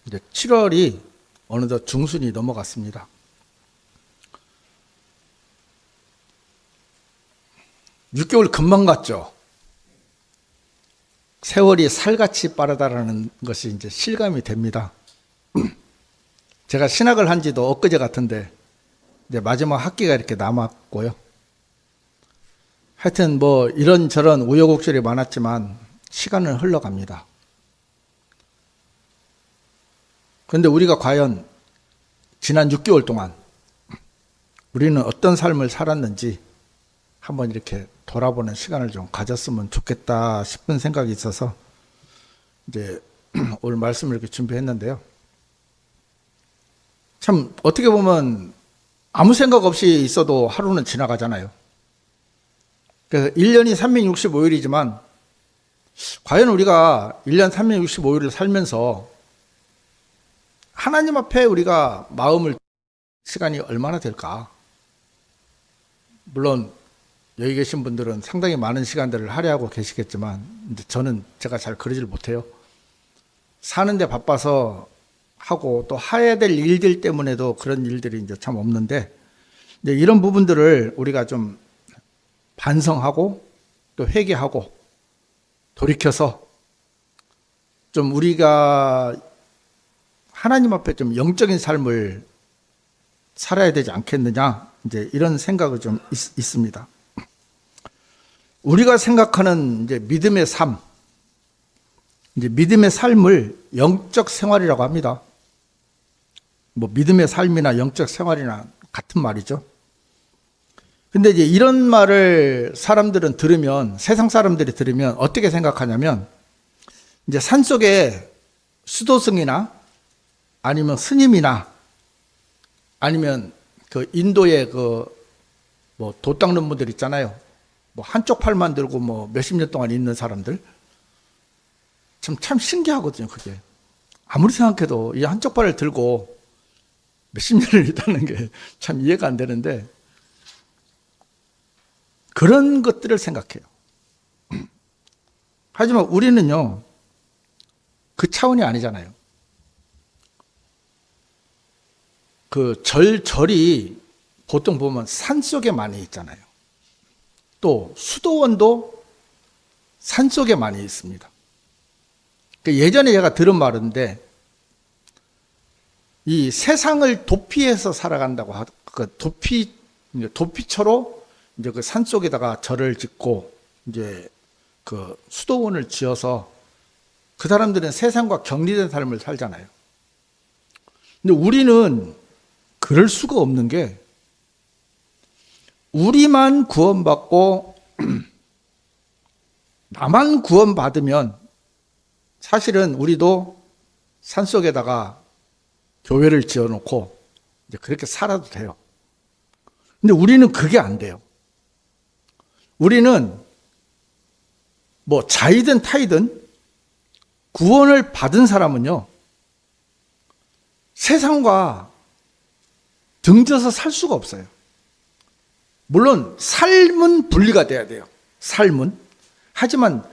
이제 7월이 어느덧 중순이 넘어갔습니다. (6개월) 금방 갔죠. 세월이 살같이 빠르다라는 것이 이제 실감이 됩니다. 제가 신학을 한 지도 엊그제 같은데 이제 마지막 학기가 이렇게 남았고요. 하여튼 뭐 이런저런 우여곡절이 많았지만 시간은 흘러갑니다. 그런데 우리가 과연 지난 6개월 동안 우리는 어떤 삶을 살았는지 한번 이렇게 돌아보는 시간을 좀 가졌으면 좋겠다 싶은 생각이 있어서 이제 오늘 말씀을 이렇게 준비했는데요. 참 어떻게 보면 아무 생각 없이 있어도 하루는 지나가잖아요. 그래서 1년이 365일이지만 과연 우리가 1년 365일을 살면서 하나님 앞에 우리가 마음을 시간이 얼마나 될까? 물론 여기 계신 분들은 상당히 많은 시간들을 할애하고 계시겠지만 저는 제가 잘 그러질 못해요. 사는데 바빠서 하고 또 해야 될 일들 때문에도 그런 일들이 이제 참 없는데 이제 이런 부분들을 우리가 좀 반성하고 또 회개하고 돌이켜서 좀 우리가 하나님 앞에 좀 영적인 삶을 살아야 되지 않겠느냐 이제 이런 생각이 좀 있습니다. 우리가 생각하는 이제 믿음의 삶, 이제 믿음의 삶을 영적 생활이라고 합니다. 뭐 믿음의 삶이나 영적 생활이나 같은 말이죠. 근데 이제 이런 말을 사람들은 들으면, 세상 사람들이 들으면 어떻게 생각하냐면 이제 산속에 수도승이나 아니면 스님이나 아니면 그 인도의 그 뭐 도 닦는 분들 있잖아요. 뭐 한쪽 팔만 들고 뭐 몇십 년 동안 있는 사람들. 참 신기하거든요, 그게. 아무리 생각해도 이 한쪽 팔을 들고 몇십 년을 있다는 게 참 이해가 안 되는데 그런 것들을 생각해요. 하지만 우리는요, 그 차원이 아니잖아요. 그 절이 보통 보면 산속에 많이 있잖아요. 또 수도원도 산속에 많이 있습니다. 예전에 제가 들은 말인데 이 세상을 도피해서 살아간다고 그 도피처로 이제 그 산속에다가 절을 짓고 이제 그 수도원을 지어서 그 사람들은 세상과 격리된 삶을 살잖아요. 근데 우리는 그럴 수가 없는 게 우리만 구원받고 나만 구원받으면 사실은 우리도 산속에다가 교회를 지어놓고 이제 그렇게 살아도 돼요. 근데 우리는 그게 안 돼요. 우리는 뭐 자이든 타이든 구원을 받은 사람은요, 세상과 등져서 살 수가 없어요. 물론 삶은 분리가 돼야 돼요. 삶은. 하지만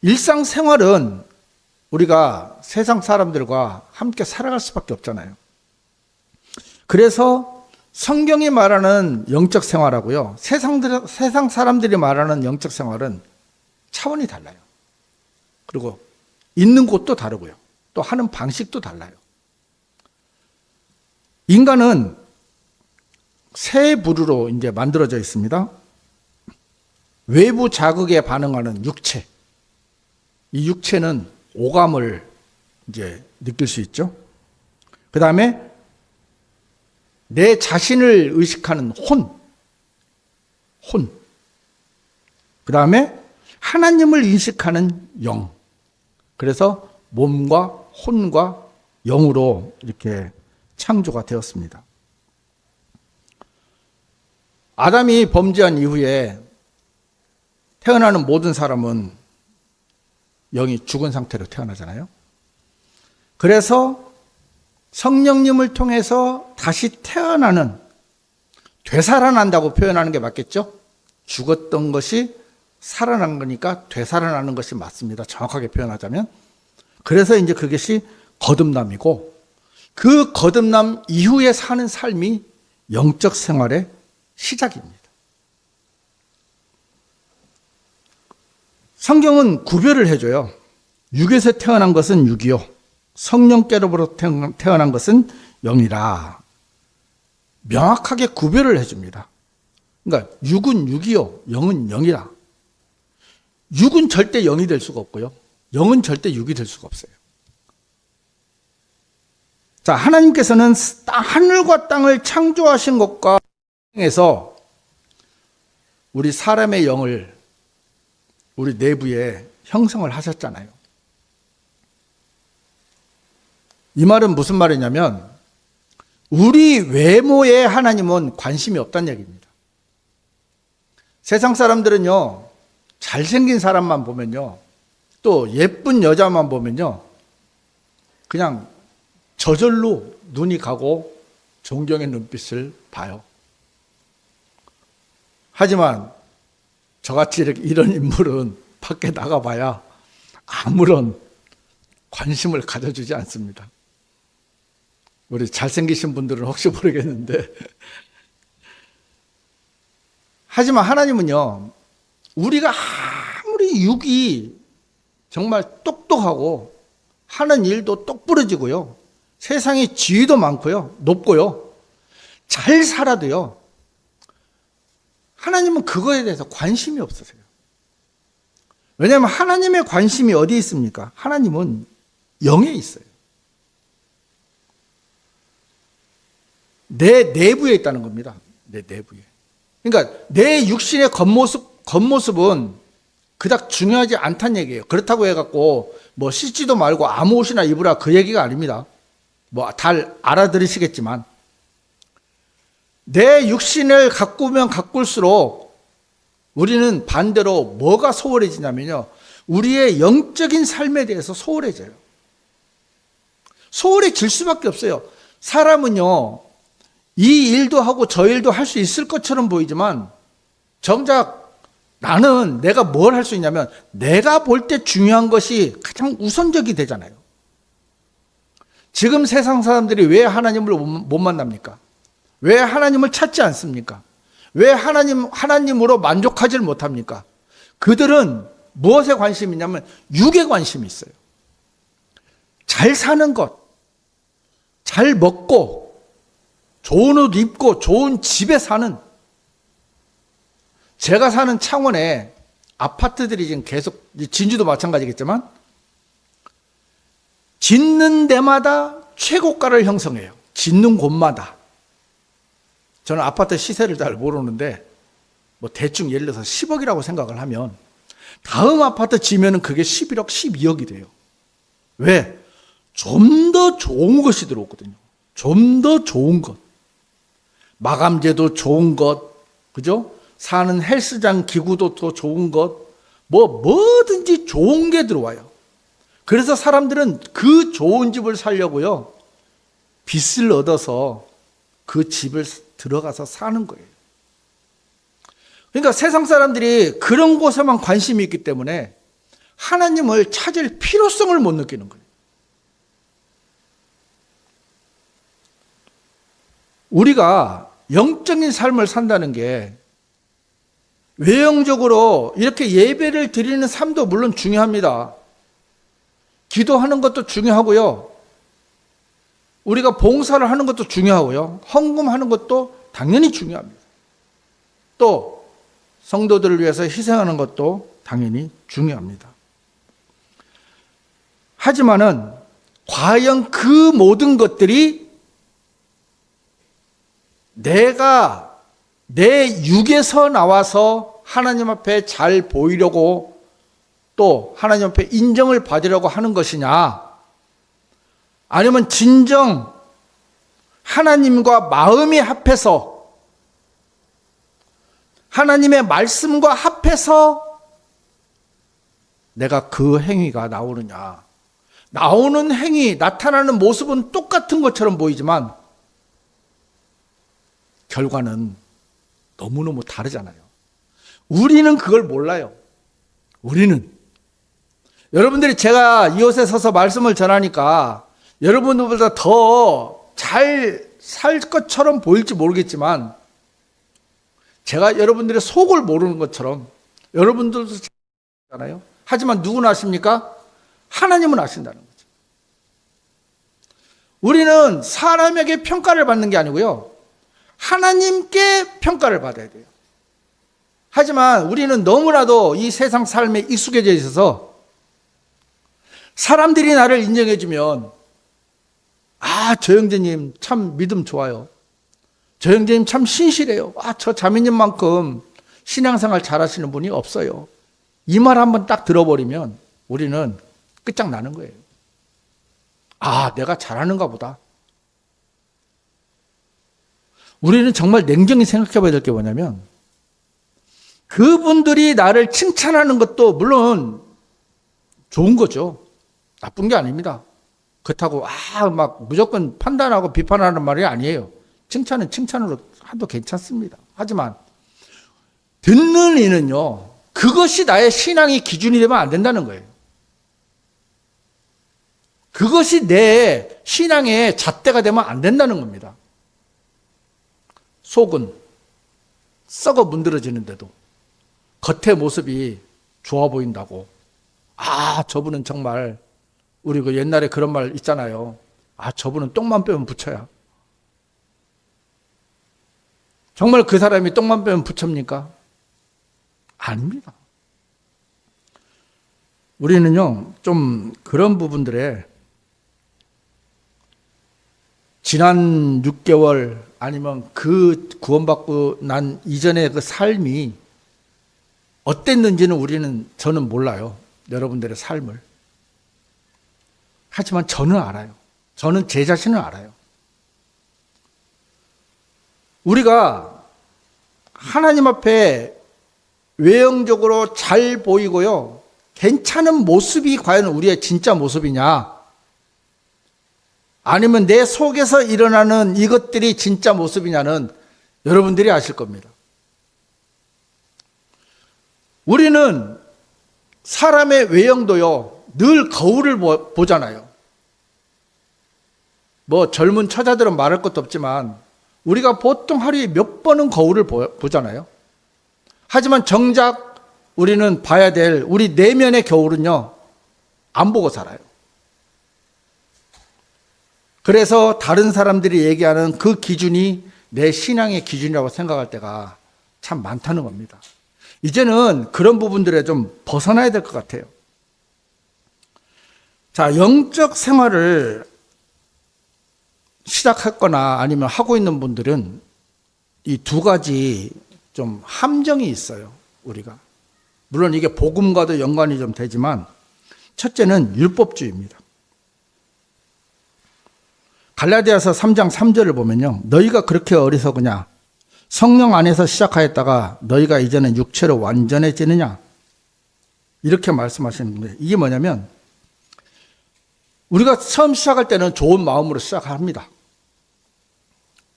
일상생활은 우리가 세상 사람들과 함께 살아갈 수밖에 없잖아요. 그래서 성경이 말하는 영적 생활하고요, 세상 사람들이 말하는 영적 생활은 차원이 달라요. 그리고 있는 곳도 다르고요. 또 하는 방식도 달라요. 인간은 세 부류로 이제 만들어져 있습니다. 외부 자극에 반응하는 육체. 이 육체는 오감을 이제 느낄 수 있죠. 그 다음에 내 자신을 의식하는 혼. 그 다음에 하나님을 인식하는 영. 그래서 몸과 혼과 영으로 이렇게 창조가 되었습니다. 아담이 범죄한 이후에 태어나는 모든 사람은 영이 죽은 상태로 태어나잖아요. 그래서 성령님을 통해서 다시 태어나는, 되살아난다고 표현하는 게 맞겠죠? 죽었던 것이 살아난 거니까 되살아나는 것이 맞습니다. 정확하게 표현하자면. 그래서 이제 그것이 거듭남이고 그 거듭남 이후에 사는 삶이 영적 생활의 시작입니다. 성경은 구별을 해줘요. 육에서 태어난 것은 육이요, 성령께로부터 태어난 것은 영이라. 명확하게 구별을 해줍니다. 그러니까 육은 육이요, 영은 영이라. 육은 절대 영이 될 수가 없고요, 영은 절대 육이 될 수가 없어요. 자, 하나님께서는 하늘과 땅을 창조하신 것과 에서 우리 사람의 영을 우리 내부에 형성을 하셨잖아요. 이 말은 무슨 말이냐면 우리 외모에 하나님은 관심이 없다는 얘기입니다. 세상 사람들은요, 잘생긴 사람만 보면요, 또 예쁜 여자만 보면요, 그냥 저절로 눈이 가고 존경의 눈빛을 봐요. 하지만 저같이 이런 인물은 밖에 나가봐야 아무런 관심을 가져주지 않습니다. 우리 잘생기신 분들은 혹시 모르겠는데 하지만 하나님은요, 우리가 아무리 육이 정말 똑똑하고 하는 일도 똑부러지고요, 세상에 지위도 많고요, 높고요, 잘 살아도요, 하나님은 그거에 대해서 관심이 없으세요. 왜냐하면 하나님의 관심이 어디에 있습니까? 하나님은 영에 있어요. 내 내부에 있다는 겁니다. 내 내부에. 그러니까 내 육신의 겉모습은 그닥 중요하지 않다는 얘기예요. 그렇다고 해갖고 뭐 씻지도 말고 아무 옷이나 입으라, 그 얘기가 아닙니다. 뭐 잘 알아들으시겠지만 내 육신을 가꾸면 가꿀수록 우리는 반대로 뭐가 소홀해지냐면요, 우리의 영적인 삶에 대해서 소홀해져요. 소홀해질 수밖에 없어요. 사람은요, 이 일도 하고 저 일도 할 수 있을 것처럼 보이지만 정작 나는 내가 뭘 할 수 있냐면 내가 볼 때 중요한 것이 가장 우선적이 되잖아요. 지금 세상 사람들이 왜 하나님을 못 만납니까? 왜 하나님을 찾지 않습니까? 왜 하나님으로 만족하지 못합니까? 그들은 무엇에 관심이 있냐면 육에 관심이 있어요. 잘 사는 것, 잘 먹고 좋은 옷 입고 좋은 집에 사는, 제가 사는 창원에 아파트들이 지금 계속, 진주도 마찬가지겠지만 짓는 데마다 최고가를 형성해요. 짓는 곳마다. 저는 아파트 시세를 잘 모르는데 뭐 대충 예를 들어서 10억이라고 생각을 하면 다음 아파트 지면은 그게 11억, 12억이 돼요. 왜? 좀 더 좋은 것이 들어오거든요. 좀 더 좋은 것. 마감재도 좋은 것, 그죠? 사는 헬스장 기구도 더 좋은 것, 뭐든지 좋은 게 들어와요. 그래서 사람들은 그 좋은 집을 살려고요, 빚을 얻어서 그 집을 들어가서 사는 거예요. 그러니까 세상 사람들이 그런 곳에만 관심이 있기 때문에 하나님을 찾을 필요성을 못 느끼는 거예요. 우리가 영적인 삶을 산다는 게 외형적으로 이렇게 예배를 드리는 삶도 물론 중요합니다. 기도하는 것도 중요하고요, 우리가 봉사를 하는 것도 중요하고요, 헌금하는 것도 당연히 중요합니다. 또 성도들을 위해서 희생하는 것도 당연히 중요합니다. 하지만은 과연 그 모든 것들이 내가 내 육에서 나와서 하나님 앞에 잘 보이려고 또 하나님 앞에 인정을 받으려고 하는 것이냐, 아니면 진정 하나님과 마음이 합해서 하나님의 말씀과 합해서 내가 그 행위가 나오느냐. 나오는 행위, 나타나는 모습은 똑같은 것처럼 보이지만 결과는 너무너무 다르잖아요. 우리는 그걸 몰라요. 우리는. 여러분들이 제가 이곳에 서서 말씀을 전하니까 여러분들보다 더 잘 살 것처럼 보일지 모르겠지만 제가 여러분들의 속을 모르는 것처럼 여러분들도 잖아요. 하지만 누구는 아십니까? 하나님은 아신다는 거죠. 우리는 사람에게 평가를 받는 게 아니고요. 하나님께 평가를 받아야 돼요. 하지만 우리는 너무나도 이 세상 삶에 익숙해져 있어서 사람들이 나를 인정해 주면 저 형제님 참 믿음 좋아요. 저 형제님 참 신실해요. 저 자매님만큼 신앙생활 잘하시는 분이 없어요. 이 말 한번 딱 들어버리면 우리는 끝장나는 거예요. 내가 잘하는가 보다. 우리는 정말 냉정히 생각해 봐야 될 게 뭐냐면 그분들이 나를 칭찬하는 것도 물론 좋은 거죠. 나쁜 게 아닙니다. 그렇다고 막 무조건 판단하고 비판하는 말이 아니에요. 칭찬은 칭찬으로 해도 괜찮습니다. 하지만 듣는 이는요. 그것이 나의 신앙의 기준이 되면 안 된다는 거예요. 그것이 내 신앙의 잣대가 되면 안 된다는 겁니다. 속은 썩어 문드러지는데도 겉의 모습이 좋아 보인다고. 저분은 정말 우리 그 옛날에 그런 말 있잖아요. 저분은 똥만 빼면 부처야. 정말 그 사람이 똥만 빼면 부처입니까? 아닙니다. 우리는요, 좀 그런 부분들에 지난 6개월 아니면 그 구원받고 난 이전의 그 삶이 어땠는지는 저는 몰라요. 여러분들의 삶을. 하지만 저는 알아요. 저는 제 자신을 알아요. 우리가 하나님 앞에 외형적으로 잘 보이고요. 괜찮은 모습이 과연 우리의 진짜 모습이냐? 아니면 내 속에서 일어나는 이것들이 진짜 모습이냐는 여러분들이 아실 겁니다. 우리는 사람의 외형도요, 늘 거울을 보잖아요. 젊은 처자들은 말할 것도 없지만 우리가 보통 하루에 몇 번은 거울을 보잖아요. 하지만 정작 우리는 봐야 될 우리 내면의 거울은요, 안 보고 살아요. 그래서 다른 사람들이 얘기하는 그 기준이 내 신앙의 기준이라고 생각할 때가 참 많다는 겁니다. 이제는 그런 부분들에 좀 벗어나야 될 것 같아요. 자, 영적 생활을 시작했거나 아니면 하고 있는 분들은 이 두 가지 좀 함정이 있어요, 우리가. 물론 이게 복음과도 연관이 좀 되지만 첫째는 율법주의입니다. 갈라디아서 3장 3절을 보면요. 너희가 그렇게 어리석으냐? 성령 안에서 시작하였다가 너희가 이제는 육체로 완전해지느냐? 이렇게 말씀하시는 거예요. 이게 뭐냐면 우리가 처음 시작할 때는 좋은 마음으로 시작합니다.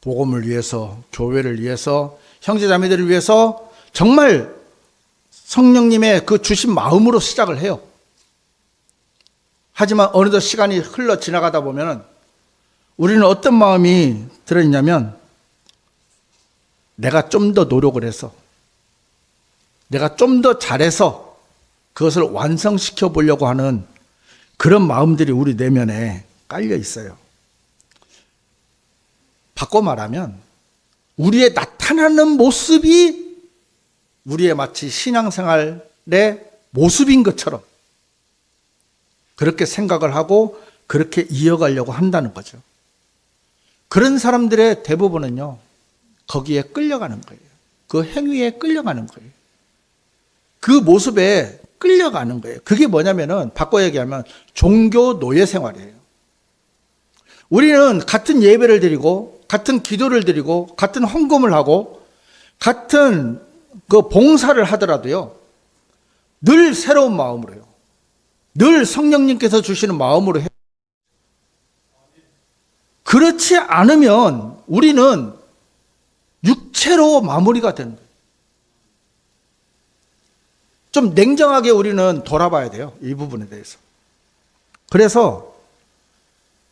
복음을 위해서, 교회를 위해서, 형제자매들을 위해서 정말 성령님의 그 주신 마음으로 시작을 해요. 하지만 어느덧 시간이 흘러 지나가다 보면 우리는 어떤 마음이 들어있냐면 내가 좀 더 노력을 해서 내가 좀 더 잘해서 그것을 완성시켜 보려고 하는 그런 마음들이 우리 내면에 깔려 있어요. 바꿔 말하면 우리의 나타나는 모습이 우리의 마치 신앙생활의 모습인 것처럼 그렇게 생각을 하고 그렇게 이어가려고 한다는 거죠. 그런 사람들의 대부분은요, 거기에 끌려가는 거예요. 그 행위에 끌려가는 거예요. 그 모습에 끌려가는 거예요. 그게 뭐냐면은, 바꿔 얘기하면 종교 노예 생활이에요. 우리는 같은 예배를 드리고, 같은 기도를 드리고, 같은 헌금을 하고, 같은 그 봉사를 하더라도요, 늘 새로운 마음으로 해요. 늘 성령님께서 주시는 마음으로 해요. 그렇지 않으면 우리는 육체로 마무리가 되는 거예요. 좀 냉정하게 우리는 돌아봐야 돼요. 이 부분에 대해서. 그래서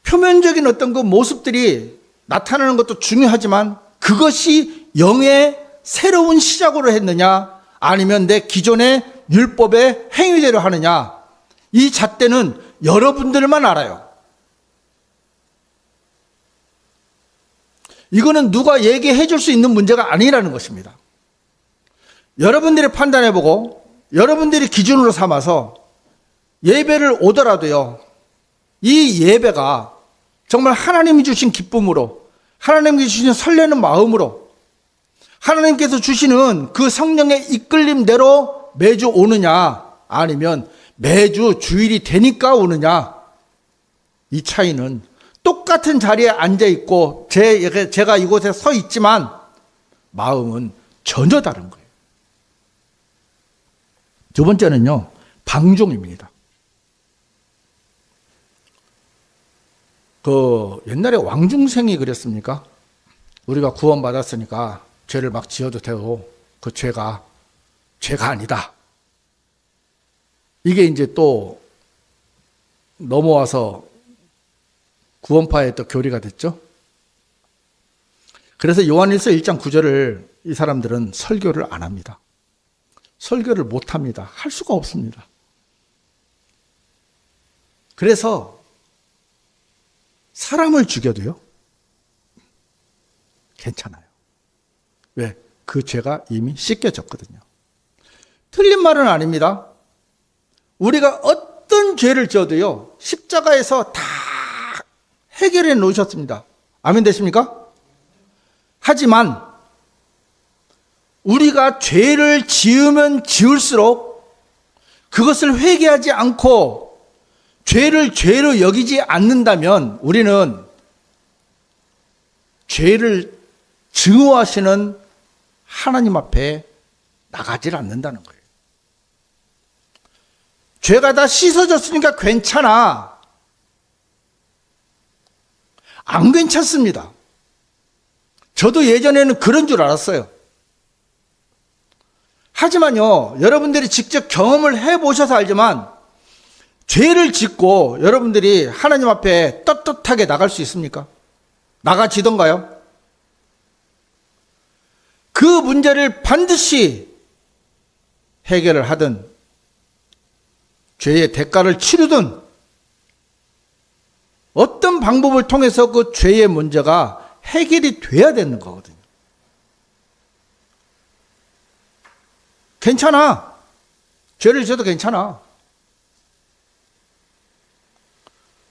표면적인 어떤 그 모습들이 나타나는 것도 중요하지만 그것이 영의 새로운 시작으로 했느냐 아니면 내 기존의 율법의 행위대로 하느냐, 이 잣대는 여러분들만 알아요. 이거는 누가 얘기해 줄 수 있는 문제가 아니라는 것입니다. 여러분들이 판단해보고 여러분들이 기준으로 삼아서 예배를 오더라도요, 이 예배가 정말 하나님이 주신 기쁨으로, 하나님이 주신 설레는 마음으로, 하나님께서 주시는 그 성령의 이끌림대로 매주 오느냐 아니면 매주 주일이 되니까 오느냐, 이 차이는 똑같은 자리에 앉아 있고 제가 이곳에 서 있지만 마음은 전혀 다른 거예요. 두 번째는요, 방종입니다. 옛날에 왕중생이 그랬습니까? 우리가 구원받았으니까 죄를 막 지어도 되고 그 죄가 아니다. 이게 이제 또 넘어와서 구원파의 또 교리가 됐죠. 그래서 요한일서 1장 9절을 이 사람들은 설교를 안 합니다. 설교를 못 합니다. 할 수가 없습니다. 그래서 사람을 죽여도요, 괜찮아요. 왜? 그 죄가 이미 씻겨졌거든요. 틀린 말은 아닙니다. 우리가 어떤 죄를 지어도요, 십자가에서 다 해결해 놓으셨습니다. 아멘 되십니까? 하지만 우리가 죄를 지으면 지을수록 그것을 회개하지 않고 죄를 죄로 여기지 않는다면 우리는 죄를 증오하시는 하나님 앞에 나가질 않는다는 거예요. 죄가 다 씻어졌으니까 괜찮아. 안 괜찮습니다. 저도 예전에는 그런 줄 알았어요. 하지만요, 여러분들이 직접 경험을 해보셔서 알지만 죄를 짓고 여러분들이 하나님 앞에 떳떳하게 나갈 수 있습니까? 나가지던가요? 그 문제를 반드시 해결을 하든 죄의 대가를 치르든 어떤 방법을 통해서 그 죄의 문제가 해결이 돼야 되는 거거든요. 괜찮아. 죄를 지어도 괜찮아.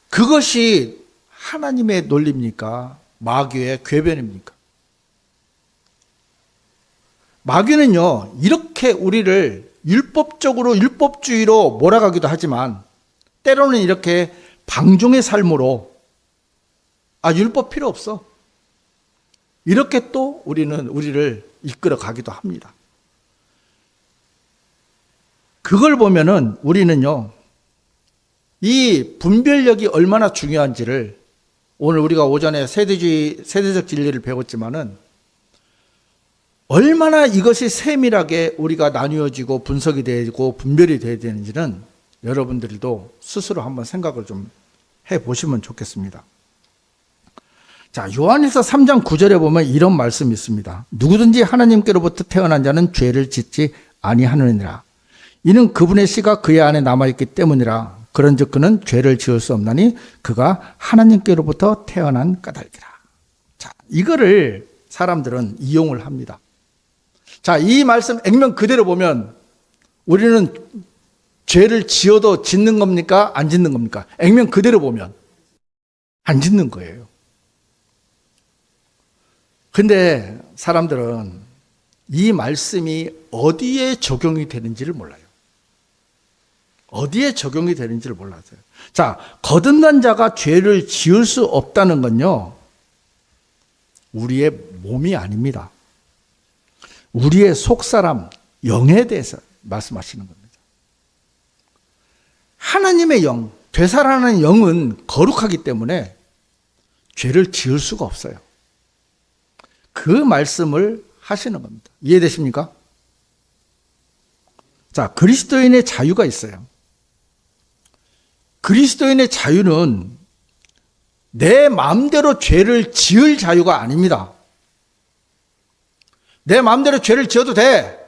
그것이 하나님의 논리입니까? 마귀의 궤변입니까? 마귀는요, 이렇게 우리를 율법적으로, 율법주의로 몰아가기도 하지만 때로는 이렇게 방종의 삶으로 율법 필요 없어. 이렇게 또 우리를 이끌어 가기도 합니다. 그걸 보면은 우리는요, 이 분별력이 얼마나 중요한지를 오늘 우리가 오전에 세대적 진리를 배웠지만은 얼마나 이것이 세밀하게 우리가 나뉘어지고 분석이 되고 분별이 되어야 되는지는 여러분들도 스스로 한번 생각을 좀 해보시면 좋겠습니다. 자, 요한일서 3장 9절에 보면 이런 말씀이 있습니다. 누구든지 하나님께로부터 태어난 자는 죄를 짓지 아니하느니라. 이는 그분의 씨가 그의 안에 남아있기 때문이라. 그런즉 그는 죄를 지을 수 없나니 그가 하나님께로부터 태어난 까닭이라. 자, 이거를 사람들은 이용을 합니다. 자, 이 말씀 액면 그대로 보면 우리는 죄를 지어도 짓는 겁니까? 안 짓는 겁니까? 액면 그대로 보면 안 짓는 거예요. 근데 사람들은 이 말씀이 어디에 적용이 되는지를 몰라요. 어디에 적용이 되는지를 몰라서요. 자, 거듭난 자가 죄를 지을 수 없다는 건요, 우리의 몸이 아닙니다. 우리의 속사람, 영에 대해서 말씀하시는 겁니다. 하나님의 영, 되살아나는 영은 거룩하기 때문에 죄를 지을 수가 없어요. 그 말씀을 하시는 겁니다. 이해되십니까? 자, 그리스도인의 자유가 있어요. 그리스도인의 자유는 내 마음대로 죄를 지을 자유가 아닙니다. 내 마음대로 죄를 지어도 돼.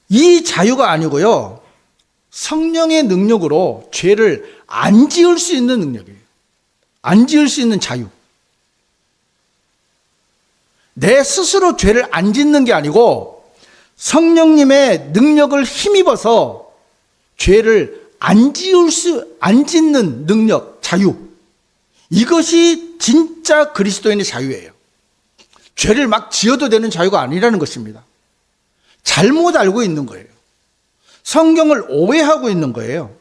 이 자유가 아니고요. 성령의 능력으로 죄를 안 지을 수 있는 능력이에요. 안 지을 수 있는 자유. 내 스스로 죄를 안 짓는 게 아니고 성령님의 능력을 힘입어서 죄를 안 짓는 능력, 자유. 이것이 진짜 그리스도인의 자유예요. 죄를 막 지어도 되는 자유가 아니라는 것입니다. 잘못 알고 있는 거예요. 성경을 오해하고 있는 거예요.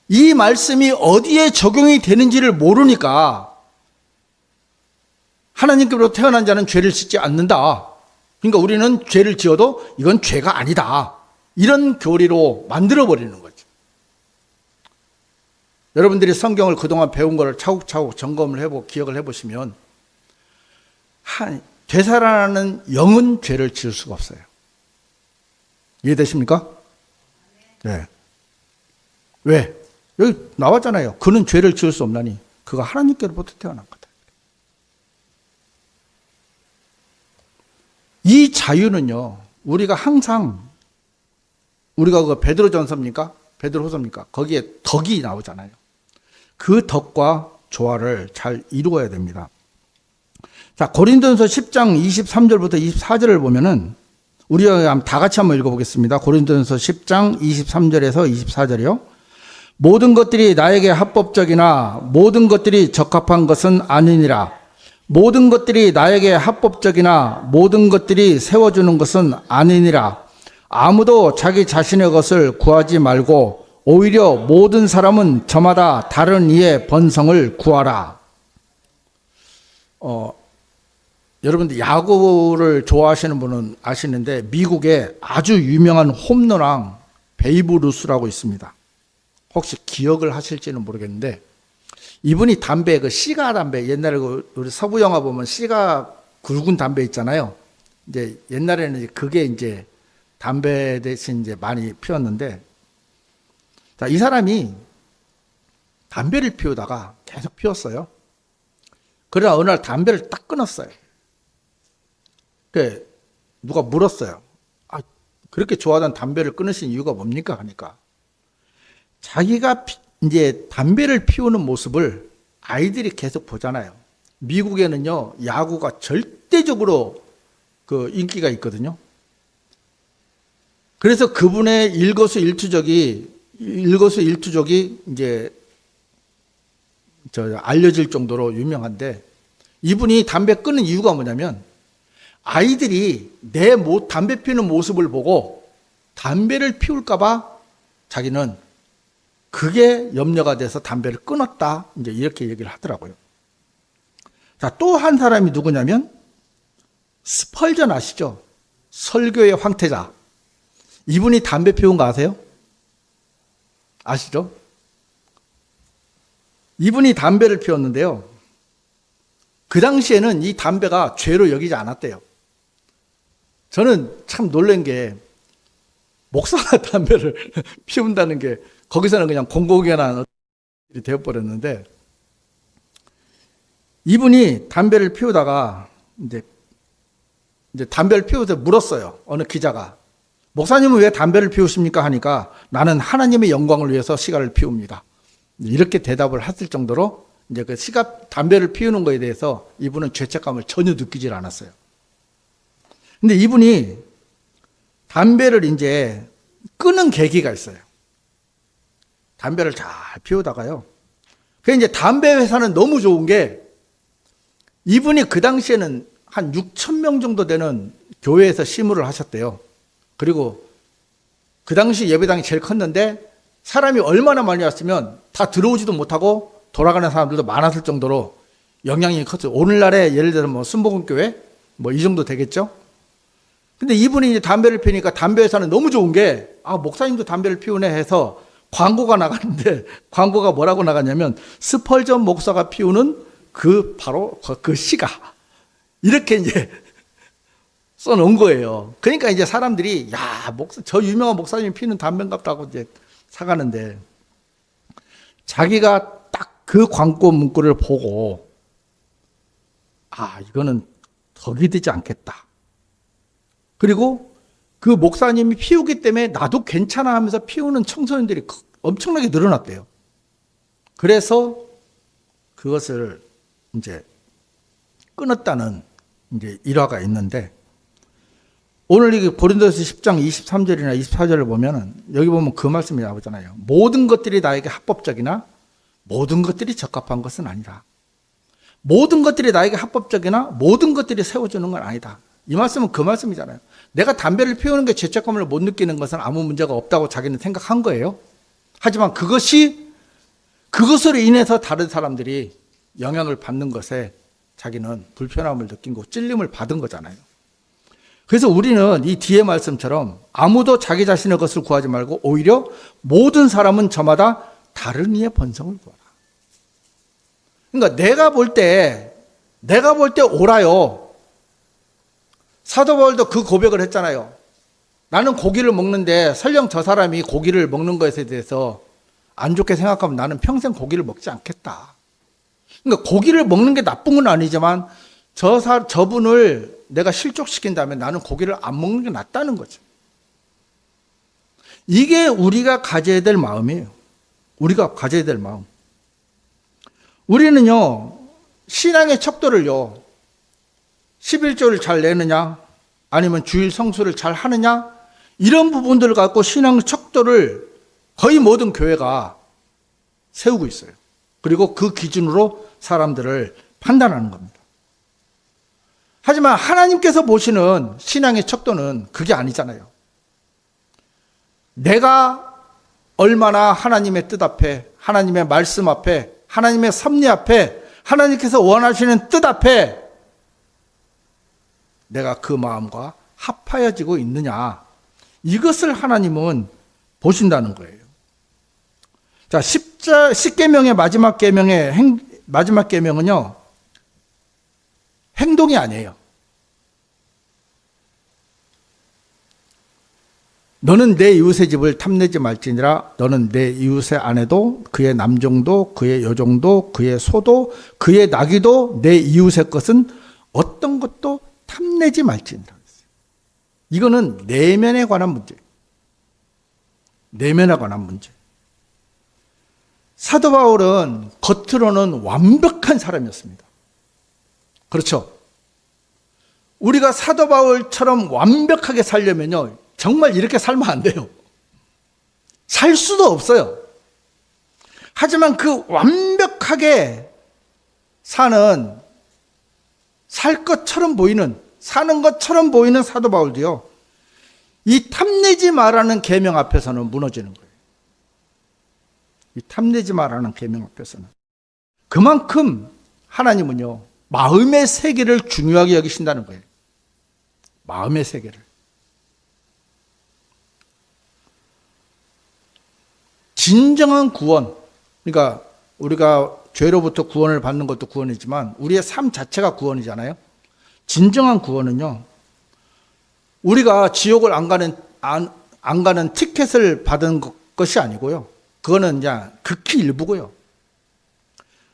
이 말씀이 어디에 적용이 되는지를 모르니까 하나님께로부터 태어난 자는 죄를 짓지 않는다. 그러니까 우리는 죄를 지어도 이건 죄가 아니다. 이런 교리로 만들어버리는 거죠. 여러분들이 성경을 그동안 배운 것을 차곡차곡 점검을 해보고 기억을 해보시면 되살아나는 영은 죄를 지을 수가 없어요. 이해되십니까? 네. 왜? 여기 나왔잖아요. 그는 죄를 지을 수 없나니 그가 하나님께로부터 태어난 거다. 이 자유는요, 우리가 항상, 우리가 그 베드로전서입니까? 베드로후서입니까? 거기에 덕이 나오잖아요. 그 덕과 조화를 잘 이루어야 됩니다. 자, 고린도전서 10장 23절부터 24절을 보면은 우리가 다 같이 한번 읽어보겠습니다. 고린도전서 10장 23절에서 24절이요. 모든 것들이 나에게 합법적이나 모든 것들이 적합한 것은 아니니라. 모든 것들이 나에게 합법적이나 모든 것들이 세워주는 것은 아니니라. 아무도 자기 자신의 것을 구하지 말고 오히려 모든 사람은 저마다 다른 이의 번성을 구하라. 여러분들 야구를 좋아하시는 분은 아시는데 미국에 아주 유명한 홈런왕 베이브 루스라고 있습니다. 혹시 기억을 하실지는 모르겠는데 이분이 담배, 그 시가 담배, 옛날에 우리 서부 영화 보면 시가 굵은 담배 있잖아요. 이제 옛날에는 그게 이제 담배 대신 이제 많이 피웠는데, 자, 이 사람이 담배를 피우다가 계속 피웠어요. 그러나 어느 날 담배를 딱 끊었어요. 그래, 누가 물었어요. 아, 그렇게 좋아하던 담배를 끊으신 이유가 뭡니까? 하니까 자기가 이제 담배를 피우는 모습을 아이들이 계속 보잖아요. 미국에는요, 야구가 절대적으로 그 인기가 있거든요. 그래서 그분의 일거수일투족이 이제 알려질 정도로 유명한데, 이분이 담배 끊는 이유가 뭐냐면 아이들이 담배 피우는 모습을 보고 담배를 피울까봐 자기는 그게 염려가 돼서 담배를 끊었다. 이제 이렇게 얘기를 하더라고요. 자, 또 한 사람이 누구냐면 스펄전 아시죠? 설교의 황태자. 이분이 담배 피운 거 아세요? 아시죠? 이분이 담배를 피웠는데요. 그 당시에는 이 담배가 죄로 여기지 않았대요. 저는 참 놀란 게 목사가 담배를 피운다는 게 거기서는 그냥 공공연한 일이 되어버렸는데, 이분이 담배를 피우다가 이제 담배를 피우면서 물었어요. 어느 기자가. 목사님은 왜 담배를 피우십니까? 하니까 나는 하나님의 영광을 위해서 시가를 피웁니다. 이렇게 대답을 했을 정도로 이제 그 담배를 피우는 거에 대해서 이분은 죄책감을 전혀 느끼질 않았어요. 근데 이분이 담배를 이제 끊은 계기가 있어요. 담배를 잘 피우다가요. 그 이제 담배 회사는 너무 좋은 게 이분이 그 당시에는 한 6천 명 정도 되는 교회에서 시무를 하셨대요. 그리고 그 당시 예배당이 제일 컸는데 사람이 얼마나 많이 왔으면 다 들어오지도 못하고 돌아가는 사람들도 많았을 정도로 영향이 컸어요. 오늘날에 예를 들어 뭐 순복음교회 뭐 이 정도 되겠죠. 근데 이분이 이제 담배를 피우니까 담배 회사는 너무 좋은 게, 아, 목사님도 담배를 피우네 해서 광고가 나갔는데, 광고가 뭐라고 나갔냐면 스펄전 목사가 피우는 바로 그 시가 이렇게 이제 써놓은 거예요. 그러니까 이제 사람들이 야, 저 유명한 목사님이 피우는 담배인갑다고 이제 사가는데, 자기가 딱 그 광고 문구를 보고 이거는 덕이 되지 않겠다. 그리고 그 목사님이 피우기 때문에 나도 괜찮아 하면서 피우는 청소년들이 엄청나게 늘어났대요. 그래서 그것을 이제 끊었다는 이제 일화가 있는데, 오늘 이 고린도서 10장 23절이나 24절을 보면은 여기 보면 그 말씀이 나오잖아요. 모든 것들이 나에게 합법적이나 모든 것들이 적합한 것은 아니다. 모든 것들이 나에게 합법적이나 모든 것들이 세워주는 건 아니다. 이 말씀은 그 말씀이잖아요. 내가 담배를 피우는 게 죄책감을 못 느끼는 것은 아무 문제가 없다고 자기는 생각한 거예요. 하지만 그것으로 인해서 다른 사람들이 영향을 받는 것에 자기는 불편함을 느낀 거, 찔림을 받은 거잖아요. 그래서 우리는 이 뒤의 말씀처럼 아무도 자기 자신의 것을 구하지 말고 오히려 모든 사람은 저마다 다른 이의 번성을 구하라. 그러니까 내가 볼 때 옳아요. 사도 바울도 그 고백을 했잖아요. 나는 고기를 먹는데 설령 저 사람이 고기를 먹는 것에 대해서 안 좋게 생각하면 나는 평생 고기를 먹지 않겠다. 그러니까 고기를 먹는 게 나쁜 건 아니지만 저분을 내가 실족시킨다면 나는 고기를 안 먹는 게 낫다는 거죠. 이게 우리가 가져야 될 마음이에요. 우리가 가져야 될 마음. 우리는요, 신앙의 척도를요, 11조를 잘 내느냐, 아니면 주일 성수를 잘 하느냐, 이런 부분들을 갖고 신앙의 척도를 거의 모든 교회가 세우고 있어요. 그리고 그 기준으로 사람들을 판단하는 겁니다. 하지만 하나님께서 보시는 신앙의 척도는 그게 아니잖아요. 내가 얼마나 하나님의 뜻 앞에, 하나님의 말씀 앞에, 하나님의 섭리 앞에, 하나님께서 원하시는 뜻 앞에 내가 그 마음과 합하여지고 있느냐, 이것을 하나님은 보신다는 거예요. 자, 10계명의 마지막 계명은요, 행동이 아니에요. 너는 내 이웃의 집을 탐내지 말지니라. 너는 내 이웃의 아내도 그의 남종도 그의 여종도 그의 소도 그의 나귀도 내 이웃의 것은 어떤 것도 탐내지 말지니라. 이거는 내면에 관한 문제. 내면에 관한 문제. 사도 바울은 겉으로는 완벽한 사람이었습니다. 그렇죠? 우리가 사도 바울처럼 완벽하게 살려면요, 정말 이렇게 살면 안 돼요. 살 수도 없어요. 하지만 그 완벽하게 살 것처럼 보이는, 사는 것처럼 보이는 사도 바울도요, 이 탐내지 말라는 계명 앞에서는 무너지는 거예요. 이 탐내지 말라는 계명 앞에서는. 그만큼 하나님은요, 마음의 세계를 중요하게 여기신다는 거예요. 마음의 세계를. 진정한 구원, 그러니까 우리가 죄로부터 구원을 받는 것도 구원이지만 우리의 삶 자체가 구원이잖아요. 진정한 구원은요, 우리가 지옥을 안 가는 티켓을 받은 것이 아니고요, 그거는 그냥 극히 일부고요.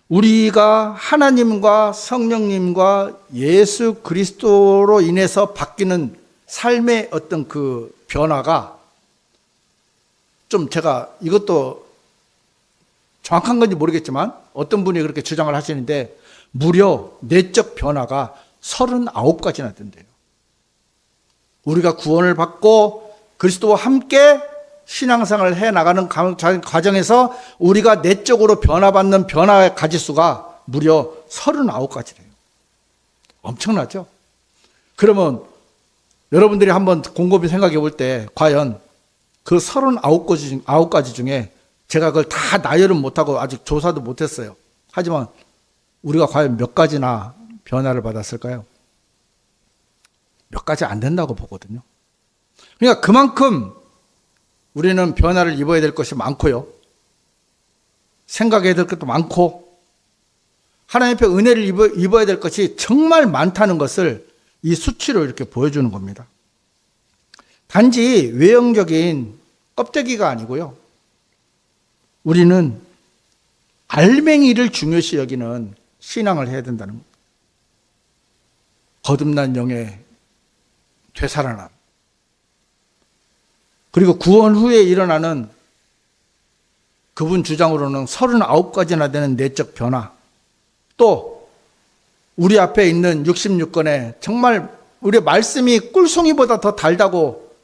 우리가 하나님과 성령님과 예수 그리스도로 인해서 바뀌는 삶의 어떤 그 변화가, 좀 제가 이것도 정확한 건지 모르겠지만 어떤 분이 그렇게 주장을 하시는데, 무려 내적 변화가 39가지나 된대요. 우리가 구원을 받고 그리스도와 함께 신앙생활을 해나가는 과정에서 우리가 내적으로 변화받는 변화의 가지수가 무려 39가지래요. 엄청나죠? 그러면 여러분들이 한번 곰곰이 생각해 볼 때 과연 그 39가지 중에 제가 그걸 다 나열은 못하고 아직 조사도 못했어요. 하지만 우리가 과연 몇 가지나 변화를 받았을까요? 몇 가지 안 된다고 보거든요. 그러니까 그만큼 우리는 변화를 입어야 될 것이 많고요, 생각해야 될 것도 많고, 하나님 앞에 은혜를 입어야 될 것이 정말 많다는 것을 이 수치로 이렇게 보여주는 겁니다. 단지 외형적인 껍데기가 아니고요, 우리는 알맹이를 중요시 여기는 신앙을 해야 된다는 겁니다. 거듭난 영의 되살아남, 그리고 구원 후에 일어나는 그분 주장으로는 39가지나 되는 내적 변화, 또 우리 앞에 있는 66권에 정말 우리의 말씀이 꿀송이보다 더 달다고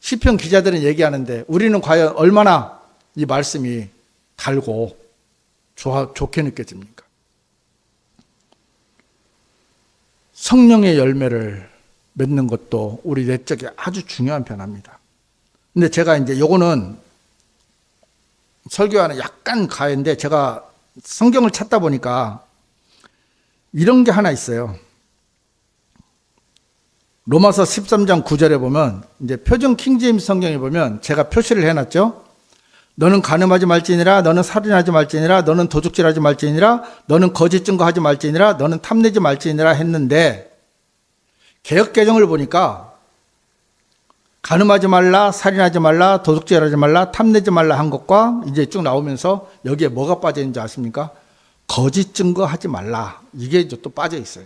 시편 기자들은 얘기하는데, 우리는 과연 얼마나 이 말씀이 달고 좋게 느껴집니까? 성령의 열매를 맺는 것도 우리 내적에 아주 중요한 변화입니다. 근데 제가 이제 요거는 설교하는 약간 가해인데, 제가 성경을 찾다 보니까 이런 게 하나 있어요. 로마서 13장 9절에 보면, 이제 표준 킹제임스 성경에 보면 제가 표시를 해놨죠. 너는 간음하지 말지니라, 너는 살인하지 말지니라, 너는 도둑질하지 말지니라, 너는 거짓 증거하지 말지니라, 너는 탐내지 말지니라 했는데, 개역 개정을 보니까 간음하지 말라, 살인하지 말라, 도둑질하지 말라, 탐내지 말라 한 것과 이제 쭉 나오면서 여기에 뭐가 빠져 있는지 아십니까? 거짓 증거하지 말라, 이게 이제 또 빠져 있어요.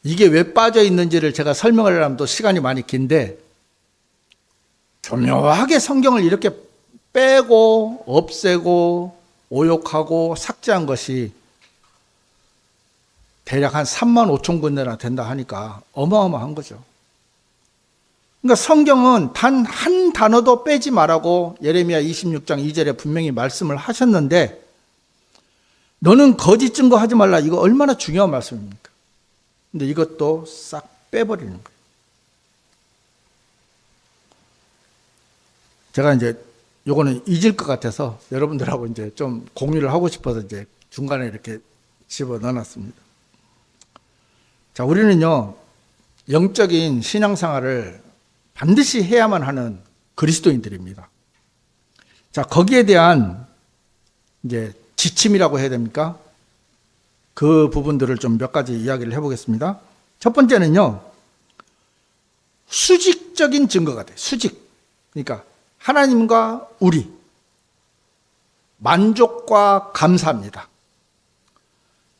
이게 왜 빠져 있는지를 제가 설명하려면 또 시간이 많이 긴데, 교묘하게 성경을 이렇게 빼고 없애고 오욕하고 삭제한 것이 대략 한 3만 5천 군데나 된다 하니까 어마어마한 거죠. 그러니까 성경은 단 한 단어도 빼지 말라고 예레미야 26장 2절에 분명히 말씀을 하셨는데, 너는 거짓 증거하지 말라, 이거 얼마나 중요한 말씀입니까? 근데 이것도 싹 빼버리는 거예요. 제가 이제 요거는 잊을 것 같아서 여러분들하고 이제 좀 공유를 하고 싶어서 이제 중간에 이렇게 집어 넣어놨습니다. 자, 우리는요, 영적인 신앙생활을 반드시 해야만 하는 그리스도인들입니다. 자, 거기에 대한 이제 지침이라고 해야 됩니까? 그 부분들을 좀 몇 가지 이야기를 해보겠습니다. 첫 번째는요, 수직적인 증거가 돼요. 수직. 그러니까 하나님과 우리, 만족과 감사입니다.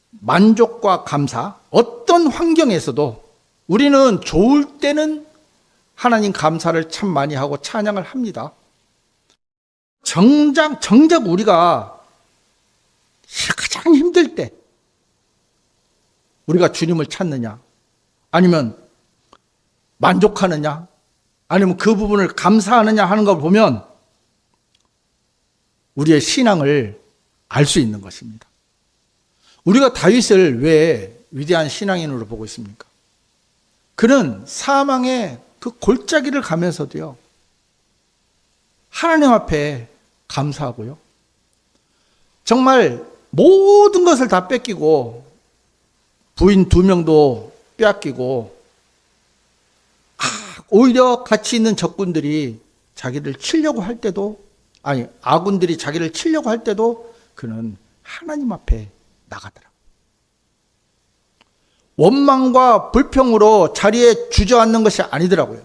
만족과 감사. 어떤 환경에서도 우리는 좋을 때는 하나님 감사를 참 많이 하고 찬양을 합니다. 정작 우리가 가장 힘들 때 우리가 주님을 찾느냐, 아니면 만족하느냐, 아니면 그 부분을 감사하느냐 하는 걸 보면 우리의 신앙을 알 수 있는 것입니다. 우리가 다윗을 왜 위대한 신앙인으로 보고 있습니까? 그는 사망의 그 골짜기를 가면서도요, 하나님 앞에 감사하고요, 정말 모든 것을 다 뺏기고 부인 2명도 빼앗기고, 오히려 같이 있는 적군들이 자기를 치려고 할 때도, 아군들이 자기를 치려고 할 때도 그는 하나님 앞에 나가더라. 원망과 불평으로 자리에 주저앉는 것이 아니더라고요.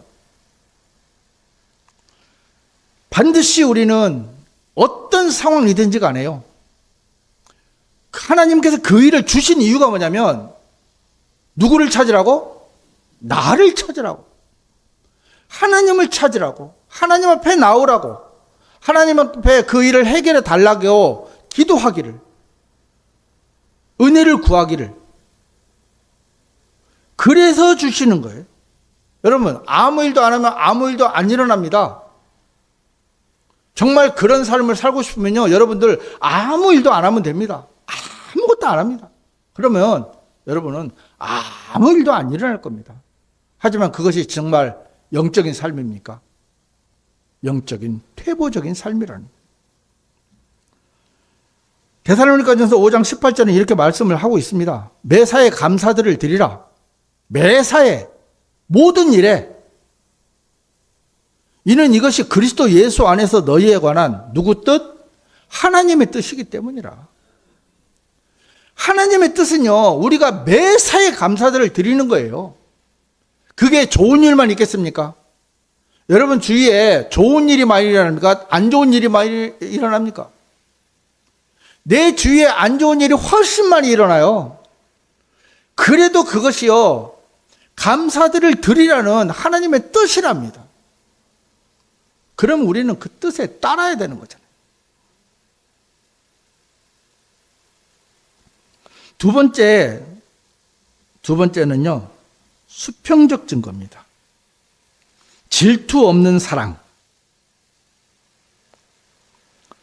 반드시 우리는 어떤 상황이든지 간에요, 하나님께서 그 일을 주신 이유가 뭐냐면, 누구를 찾으라고? 나를 찾으라고. 하나님을 찾으라고. 하나님 앞에 나오라고. 하나님 앞에 그 일을 해결해 달라고 기도하기를, 은혜를 구하기를. 그래서 주시는 거예요. 여러분, 아무 일도 안 하면 아무 일도 안 일어납니다. 정말 그런 삶을 살고 싶으면요, 여러분들 아무 일도 안 하면 됩니다. 아무것도 안 합니다. 그러면 여러분은 아무 일도 안 일어날 겁니다. 하지만 그것이 정말 영적인 삶입니까? 영적인 퇴보적인 삶이라는 거예요. 데살로니가전서 5장 18절은 이렇게 말씀을 하고 있습니다. 매사에 감사들을 드리라. 매사에, 모든 일에. 이는 이것이 그리스도 예수 안에서 너희에 관한 누구 뜻? 하나님의 뜻이기 때문이라. 하나님의 뜻은요, 우리가 매사에 감사들을 드리는 거예요. 그게 좋은 일만 있겠습니까? 여러분 주위에 좋은 일이 많이 일어납니까? 안 좋은 일이 많이 일어납니까? 내 주위에 안 좋은 일이 훨씬 많이 일어나요. 그래도 그것이요, 감사들을 드리라는 하나님의 뜻이랍니다. 그럼 우리는 그 뜻에 따라야 되는 거잖아요. 두 번째는요, 수평적 증거입니다. 질투 없는 사랑.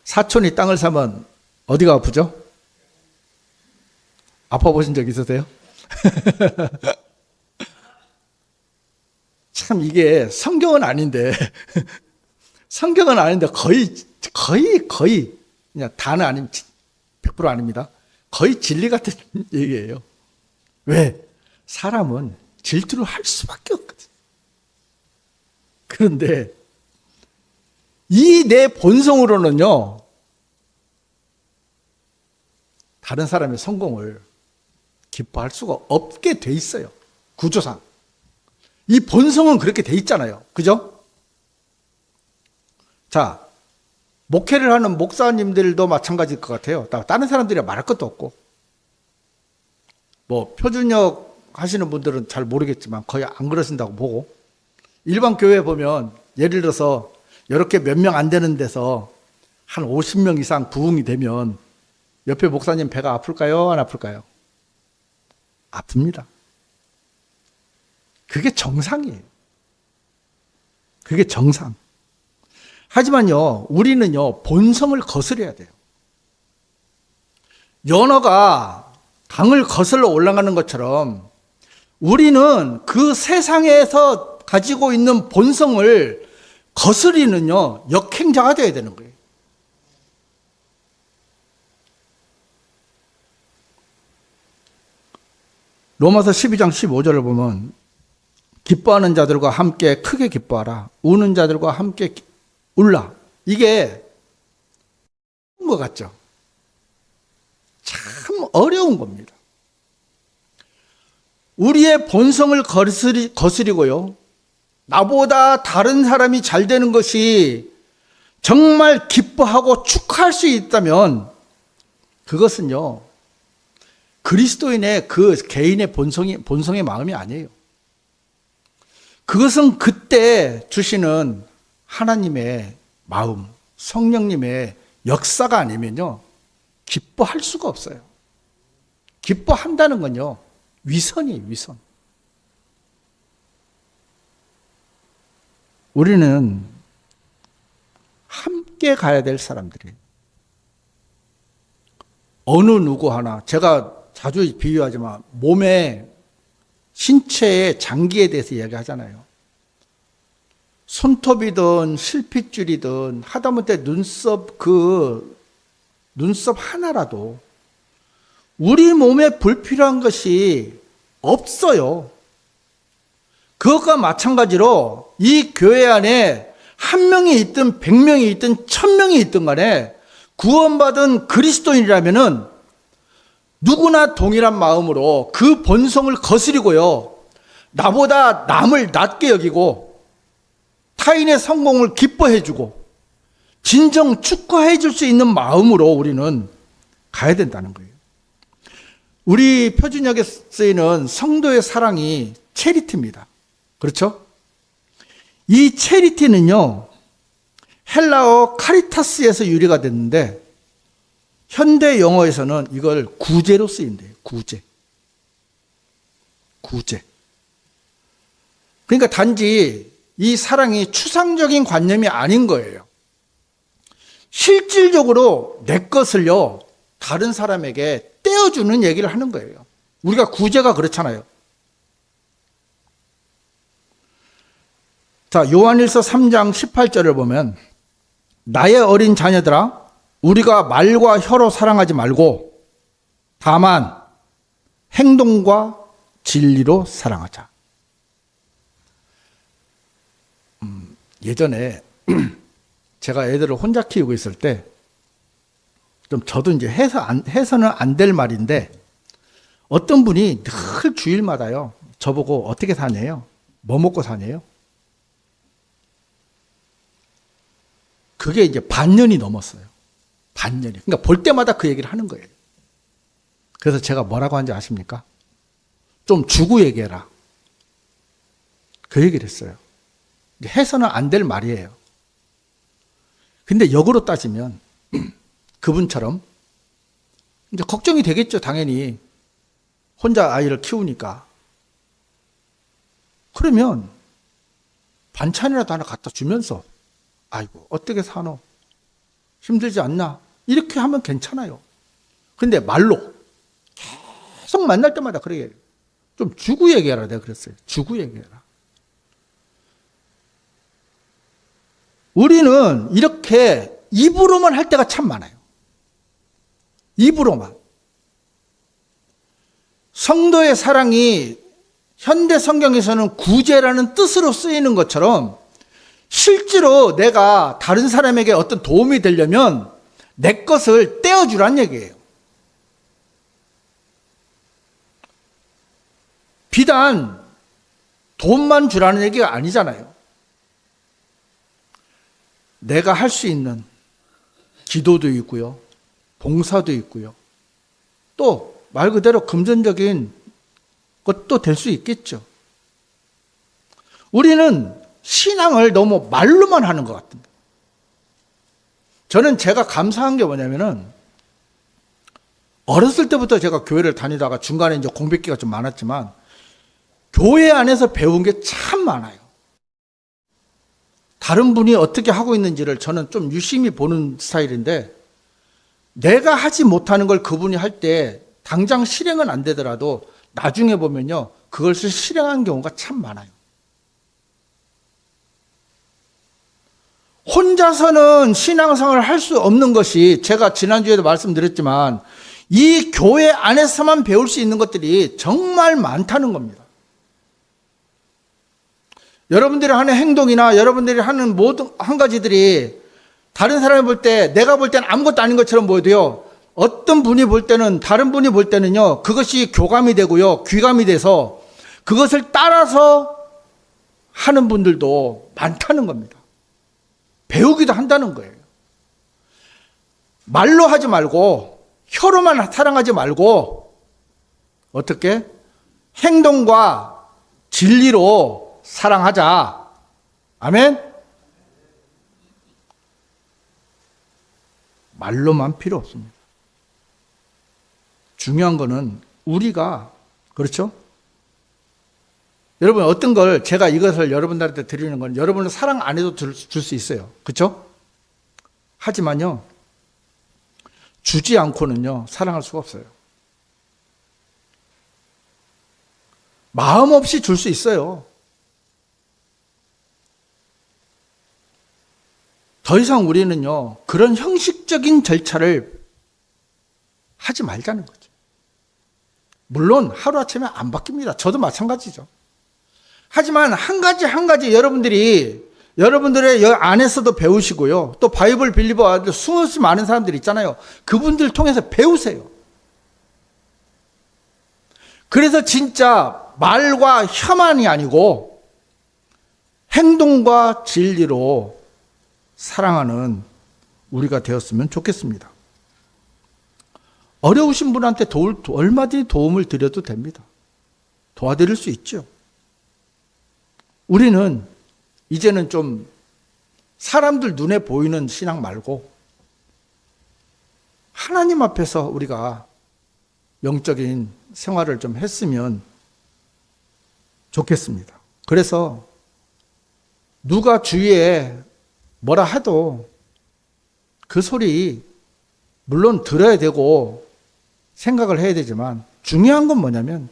사촌이 땅을 사면 어디가 아프죠? 아파 보신 적 있으세요? 참 이게 성경은 아닌데 거의 그냥 다는 아니면 100% 아닙니다. 거의 진리 같은 얘기예요. 왜? 사람은 질투를 할 수밖에 없거든. 그런데 이 내 본성으로는요, 다른 사람의 성공을 기뻐할 수가 없게 돼 있어요. 구조상. 이 본성은 그렇게 돼 있잖아요. 그죠? 자, 목회를 하는 목사님들도 마찬가지일 것 같아요. 다른 사람들이 말할 것도 없고. 뭐, 표준역 하시는 분들은 잘 모르겠지만 거의 안 그러신다고 보고. 일반 교회 보면 예를 들어서 이렇게 몇 명 안 되는 데서 한 50명 이상 부흥이 되면 옆에 목사님 배가 아플까요? 안 아플까요? 아픕니다. 그게 정상이에요. 그게 정상. 하지만요, 우리는요, 본성을 거스려야 돼요. 연어가 강을 거슬러 올라가는 것처럼 우리는 그 세상에서 가지고 있는 본성을 거스리는요, 역행자가 되어야 되는 거예요. 로마서 12장 15절을 보면 기뻐하는 자들과 함께 크게 기뻐하라. 우는 자들과 함께 울라. 이게 것 같죠? 참 어려운 겁니다. 우리의 본성을 거스리고요, 나보다 다른 사람이 잘 되는 것이 정말 기뻐하고 축하할 수 있다면 그것은요, 그리스도인의 그 개인의 본성의 마음이 아니에요. 그것은 그때 주시는 하나님의 마음, 성령님의 역사가 아니면요, 기뻐할 수가 없어요. 기뻐한다는 건요, 위선이에요, 위선. 우리는 함께 가야 될 사람들이에요. 어느 누구 하나, 제가 자주 비유하지만 몸의 신체의 장기에 대해서 이야기하잖아요. 손톱이든 실핏줄이든 하다못해 눈썹 하나라도 우리 몸에 불필요한 것이 없어요. 그것과 마찬가지로 이 교회 안에 1명이 있든 100명이 있든 1000명이 있든 간에 구원받은 그리스도인이라면은 누구나 동일한 마음으로 그 본성을 거스리고요, 나보다 남을 낮게 여기고 타인의 성공을 기뻐해주고 진정 축하해줄 수 있는 마음으로 우리는 가야 된다는 거예요. 우리 표준역에 쓰이는 성도의 사랑이 체리티입니다. 그렇죠? 이 체리티는요, 헬라어 카리타스에서 유래가 됐는데 현대 영어에서는 이걸 구제로 쓰인대요. 구제. 그러니까 단지 이 사랑이 추상적인 관념이 아닌 거예요. 실질적으로 내 것을요, 다른 사람에게 떼어주는 얘기를 하는 거예요. 우리가 구제가 그렇잖아요. 자, 요한일서 3장 18절을 보면 나의 어린 자녀들아, 우리가 말과 혀로 사랑하지 말고 다만 행동과 진리로 사랑하자. 예전에 제가 애들을 혼자 키우고 있을 때 좀 저도 이제 해서는 안 될 말인데 어떤 분이 늘 주일마다요, 저보고 어떻게 사네요? 뭐 먹고 사네요? 그게 이제 반년이 넘었어요. 반년이. 그러니까 볼 때마다 그 얘기를 하는 거예요. 그래서 제가 뭐라고 하는지 아십니까? 좀 주고 얘기해라. 그 얘기를 했어요. 해서는 안 될 말이에요. 근데 역으로 따지면 그분처럼 이제 걱정이 되겠죠, 당연히. 혼자 아이를 키우니까. 그러면 반찬이라도 하나 갖다 주면서 아이고 어떻게 사노? 힘들지 않나? 이렇게 하면 괜찮아요. 근데 말로 계속 만날 때마다 그러게 해요. 좀 주고 얘기해라 내가 그랬어요. 주고 얘기해라. 우리는 이렇게 입으로만 할 때가 참 많아요. 입으로만. 성도의 사랑이 현대 성경에서는 구제라는 뜻으로 쓰이는 것처럼 실제로 내가 다른 사람에게 어떤 도움이 되려면 내 것을 떼어주란 얘기예요. 비단 돈만 주라는 얘기가 아니잖아요. 내가 할 수 있는 기도도 있고요. 봉사도 있고요. 또 말 그대로 금전적인 것도 될 수 있겠죠. 우리는 신앙을 너무 말로만 하는 것 같습니다. 저는 제가 감사한 게 뭐냐면은 어렸을 때부터 제가 교회를 다니다가 중간에 이제 공백기가 좀 많았지만 교회 안에서 배운 게 참 많아요. 다른 분이 어떻게 하고 있는지를 저는 좀 유심히 보는 스타일인데 내가 하지 못하는 걸 그분이 할 때 당장 실행은 안 되더라도 나중에 보면요 그것을 실행한 경우가 참 많아요. 혼자서는 신앙생활을 할 수 없는 것이 제가 지난주에도 말씀드렸지만 이 교회 안에서만 배울 수 있는 것들이 정말 많다는 겁니다. 여러분들이 하는 행동이나 여러분들이 하는 모든 한 가지들이 다른 사람이 볼 때 내가 볼 때는 아무것도 아닌 것처럼 보여도요. 어떤 분이 볼 때는 다른 분이 볼 때는요. 그것이 교감이 되고요. 귀감이 돼서 그것을 따라서 하는 분들도 많다는 겁니다. 배우기도 한다는 거예요. 말로 하지 말고 혀로만 사랑하지 말고 어떻게? 행동과 진리로 사랑하자. 아멘? 말로만 필요 없습니다. 중요한 거는 우리가 그렇죠? 여러분 어떤 걸 제가 이것을 여러분들한테 드리는 건 여러분은 사랑 안 해도 줄 수 있어요. 그렇죠? 하지만요. 주지 않고는요. 사랑할 수가 없어요. 마음 없이 줄 수 있어요. 더 이상 우리는요. 그런 형식적인 절차를 하지 말자는 거죠. 물론 하루아침에 안 바뀝니다. 저도 마찬가지죠. 하지만 한 가지 여러분들이 여러분들의 안에서도 배우시고요. 또 바이블 빌리버 수없이 많은 사람들 있잖아요. 그분들 통해서 배우세요. 그래서 진짜 말과 혀만이 아니고 행동과 진리로 사랑하는 우리가 되었으면 좋겠습니다. 어려우신 분한테 얼마든지 도움을 드려도 됩니다. 도와드릴 수 있죠. 우리는 이제는 좀 사람들 눈에 보이는 신앙 말고 하나님 앞에서 우리가 영적인 생활을 좀 했으면 좋겠습니다. 그래서 누가 주위에 뭐라 해도 그 소리 물론 들어야 되고 생각을 해야 되지만 중요한 건 뭐냐면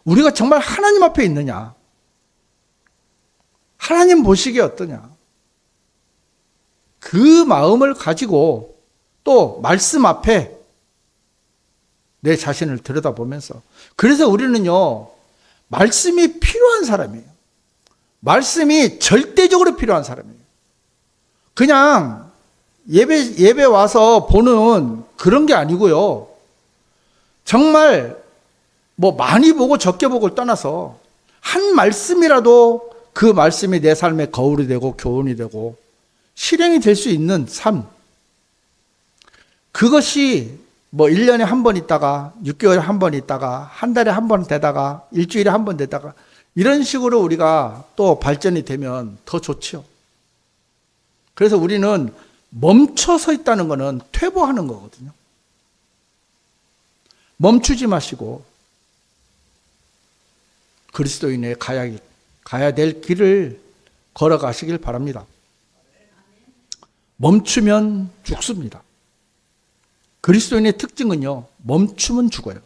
우리가 정말 하나님 앞에 있느냐, 하나님 보시기에 어떠냐, 그 마음을 가지고 또 말씀 앞에 내 자신을 들여다보면서, 그래서 우리는요 말씀이 필요한 사람이에요. 말씀이 절대적으로 필요한 사람이에요. 그냥 예배 와서 보는 그런 게 아니고요. 정말 뭐 많이 보고 적게 보고를 떠나서 한 말씀이라도 그 말씀이 내 삶의 거울이 되고 교훈이 되고 실행이 될 수 있는 삶. 그것이 뭐 1년에 한 번 있다가 6개월에 한 번 있다가 한 달에 한 번 되다가 일주일에 한 번 되다가 이런 식으로 우리가 또 발전이 되면 더 좋죠. 그래서 우리는 멈춰 서 있다는 것은 퇴보하는 거거든요. 멈추지 마시고 그리스도인의 가야 될 길을 걸어가시길 바랍니다. 멈추면 죽습니다. 그리스도인의 특징은요, 멈추면 죽어요.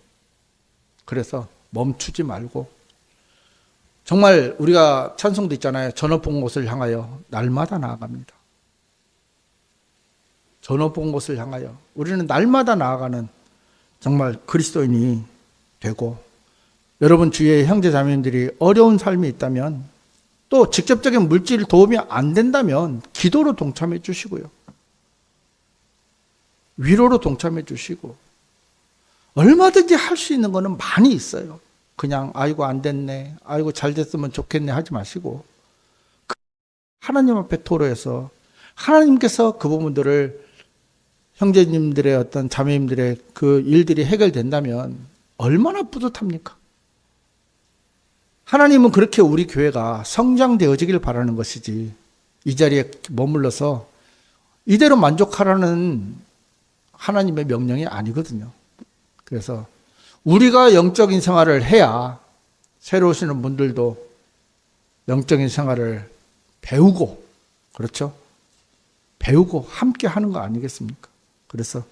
그래서 멈추지 말고, 정말 우리가 찬송도 있잖아요. 저 높은 곳을 향하여 날마다 나아갑니다. 저 높은 곳을 향하여 우리는 날마다 나아가는 정말 그리스도인이 되고, 여러분 주위에 형제 자매님들이 어려운 삶이 있다면, 또 직접적인 물질 도움이 안 된다면 기도로 동참해 주시고요. 위로로 동참해 주시고, 얼마든지 할 수 있는 거는 많이 있어요. 그냥 아이고 안 됐네, 아이고 잘 됐으면 좋겠네 하지 마시고, 하나님 앞에 토로해서 하나님께서 그 부분들을 형제님들의 어떤 자매님들의 그 일들이 해결된다면 얼마나 뿌듯합니까? 하나님은 그렇게 우리 교회가 성장되어지길 바라는 것이지, 이 자리에 머물러서 이대로 만족하라는 하나님의 명령이 아니거든요. 그래서 우리가 영적인 생활을 해야 새로 오시는 분들도 영적인 생활을 배우고, 그렇죠? 배우고 함께 하는 거 아니겠습니까? 그래서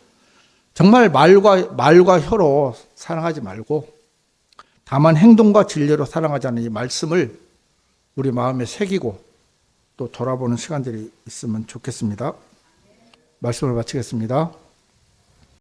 정말 말과 혀로 사랑하지 말고 다만 행동과 진리로 사랑하자는 이 말씀을 우리 마음에 새기고 또 돌아보는 시간들이 있으면 좋겠습니다. 말씀을 마치겠습니다.